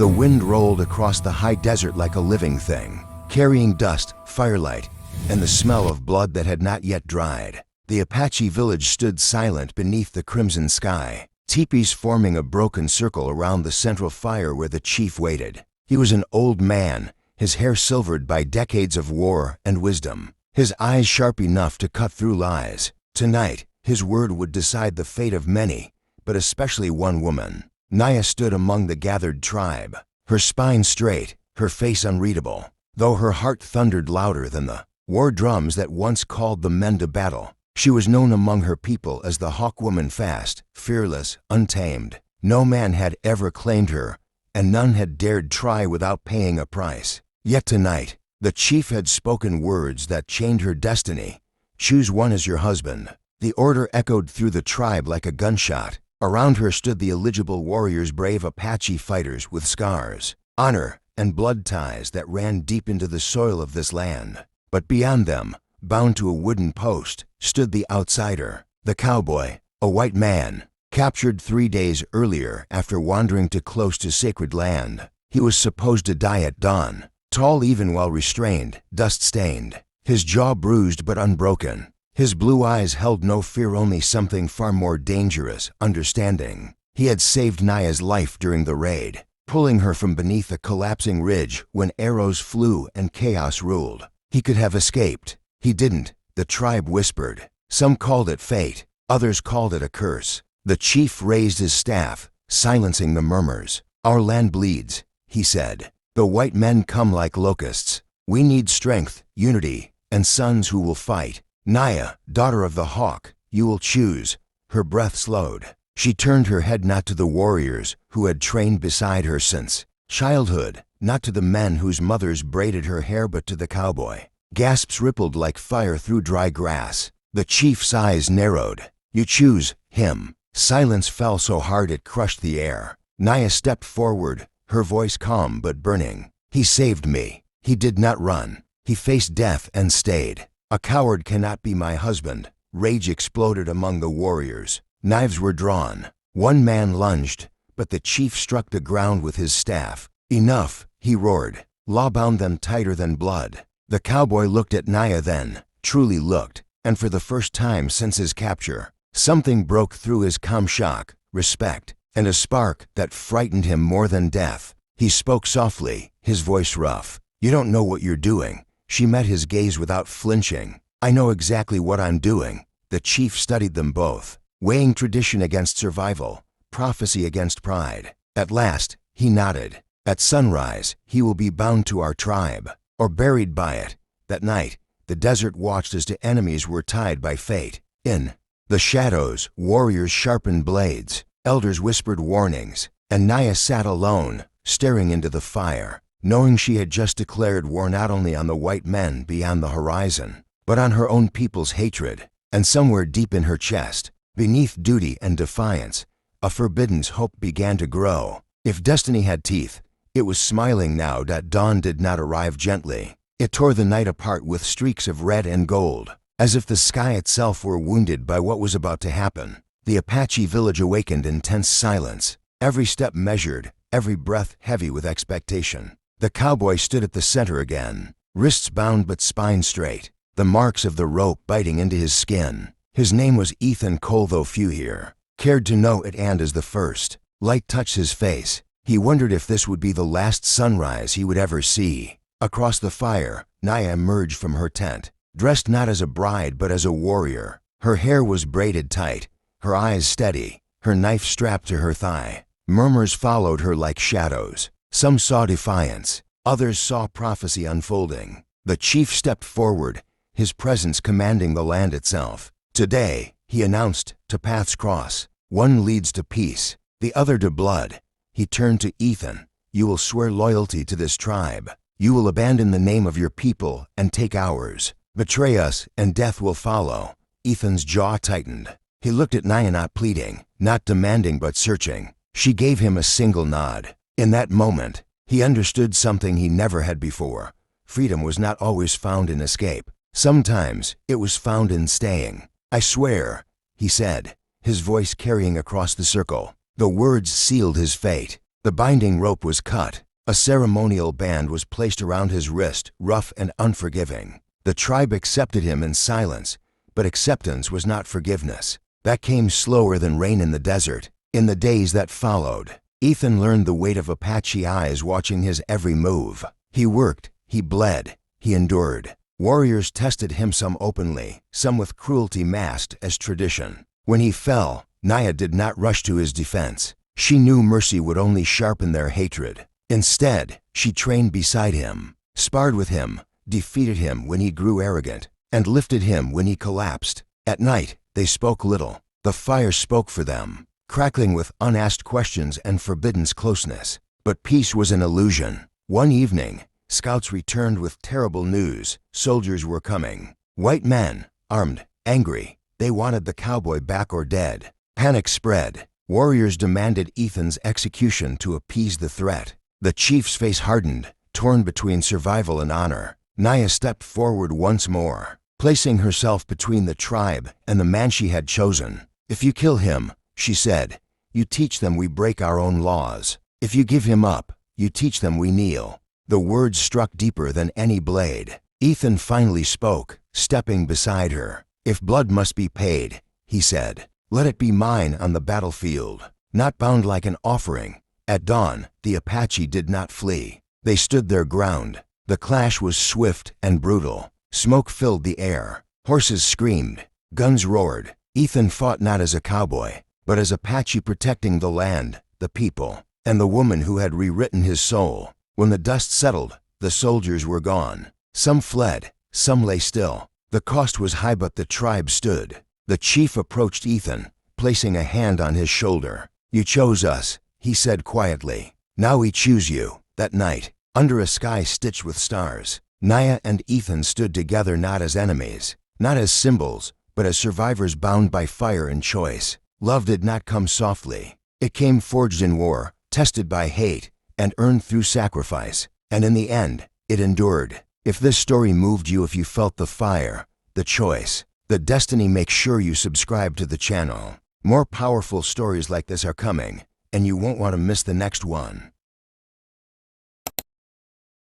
The wind rolled across the high desert like a living thing, carrying dust, firelight, and the smell of blood that had not yet dried. The Apache village stood silent beneath the crimson sky, teepees forming a broken circle around the central fire where the chief waited. He was an old man, his hair silvered by decades of war and wisdom, his eyes sharp enough to cut through lies. Tonight, his word would decide the fate of many, but especially one woman. Naya stood among the gathered tribe, her spine straight, her face unreadable, though her heart thundered louder than the war drums that once called the men to battle. She was known among her people as the hawk woman, fast, fearless, untamed. No man had ever claimed her, and none had dared try without paying a price. Yet tonight, the chief had spoken words that chained her destiny. Choose one as your husband. The order echoed through the tribe like a gunshot. Around her stood the eligible warriors, brave Apache fighters with scars, honor, and blood ties that ran deep into the soil of this land. But beyond them, bound to a wooden post, stood the outsider, the cowboy, a white man, captured 3 days earlier after wandering too close to sacred land. He was supposed to die at dawn, tall even while restrained, dust-stained, his jaw bruised but unbroken. His blue eyes held no fear, only something far more dangerous, understanding. He had saved Naya's life during the raid, pulling her from beneath a collapsing ridge when arrows flew and chaos ruled. He could have escaped. He didn't, the tribe whispered. Some called it fate, others called it a curse. The chief raised his staff, silencing the murmurs. Our land bleeds, he said. The white men come like locusts. We need strength, unity, and sons who will fight. Naya, daughter of the hawk, you will choose. Her breath slowed. She turned her head not to the warriors who had trained beside her since childhood, not to the men whose mothers braided her hair, but to the cowboy. Gasps rippled like fire through dry grass. The chief's eyes narrowed. You choose him. Silence fell so hard it crushed the air. Naya stepped forward, her voice calm but burning. He saved me. He did not run. He faced death and stayed. A coward cannot be my husband. Rage exploded among the warriors. Knives were drawn. One man lunged, but the chief struck the ground with his staff. Enough, he roared. Law bound them tighter than blood. The cowboy looked at Naya then, truly looked, and for the first time since his capture, something broke through his calm. Shock, respect, and a spark that frightened him more than death. He spoke softly, his voice rough. You don't know what you're doing. She met his gaze without flinching. I know exactly what I'm doing. The chief studied them both, weighing tradition against survival, prophecy against pride. At last, he nodded. At sunrise, he will be bound to our tribe, or buried by it. That night, the desert watched as the enemies were tied by fate. In the shadows, warriors sharpened blades, elders whispered warnings, and Naya sat alone, staring into the fire, knowing she had just declared war not only on the white men beyond the horizon, but on her own people's hatred. And somewhere deep in her chest, beneath duty and defiance, a forbidden hope began to grow. If destiny had teeth, it was smiling now that dawn did not arrive gently. It tore the night apart with streaks of red and gold, as if the sky itself were wounded by what was about to happen. The Apache village awakened in tense silence, every step measured, every breath heavy with expectation. The cowboy stood at the center again, wrists bound but spine straight, the marks of the rope biting into his skin. His name was Ethan Cole, though few here cared to know it, and as the first light touched his face, he wondered if this would be the last sunrise he would ever see. Across the fire, Naya emerged from her tent, dressed not as a bride but as a warrior. Her hair was braided tight, her eyes steady, her knife strapped to her thigh. Murmurs followed her like shadows. Some saw defiance, others saw prophecy unfolding. The chief stepped forward, his presence commanding the land itself. Today, he announced, two paths cross. One leads to peace, the other to blood. He turned to Ethan. You will swear loyalty to this tribe. You will abandon the name of your people and take ours. Betray us, and death will follow. Ethan's jaw tightened. He looked at Naya, not pleading, not demanding, but searching. She gave him a single nod. In that moment, he understood something he never had before. Freedom was not always found in escape. Sometimes it was found in staying. I swear, he said, his voice carrying across the circle. The words sealed his fate. The binding rope was cut. A ceremonial band was placed around his wrist, rough and unforgiving. The tribe accepted him in silence, but acceptance was not forgiveness. That came slower than rain in the desert. In the days that followed, Ethan learned the weight of Apache eyes watching his every move. He worked, he bled, he endured. Warriors tested him, some openly, some with cruelty masked as tradition. When he fell, Naya did not rush to his defense. She knew mercy would only sharpen their hatred. Instead, she trained beside him, sparred with him, defeated him when he grew arrogant, and lifted him when he collapsed. At night, they spoke little. The fire spoke for them, crackling with unasked questions and forbidden closeness. But peace was an illusion. One evening, scouts returned with terrible news. Soldiers were coming. White men, armed, angry. They wanted the cowboy back or dead. Panic spread. Warriors demanded Ethan's execution to appease the threat. The chief's face hardened, torn between survival and honor. Naya stepped forward once more, placing herself between the tribe and the man she had chosen. "If you kill him," she said, "you teach them we break our own laws. If you give him up, you teach them we kneel." The words struck deeper than any blade. Ethan finally spoke, stepping beside her. "If blood must be paid," he said, "let it be mine on the battlefield, not bound like an offering." At dawn, the Apache did not flee. They stood their ground. The clash was swift and brutal. Smoke filled the air. Horses screamed. Guns roared. Ethan fought not as a cowboy, but as Apache protecting the land, the people, and the woman who had rewritten his soul. When the dust settled, the soldiers were gone. Some fled, some lay still. The cost was high, but the tribe stood. The chief approached Ethan, placing a hand on his shoulder. "You chose us," he said quietly. "Now we choose you." That night, under a sky stitched with stars, Naya and Ethan stood together, not as enemies, not as symbols, but as survivors bound by fire and choice. Love did not come softly. It came forged in war, tested by hate, and earned through sacrifice. And in the end, it endured. If this story moved you, if you felt the fire, the choice, the destiny, make sure you subscribe to the channel. More powerful stories like this are coming, and you won't want to miss the next one.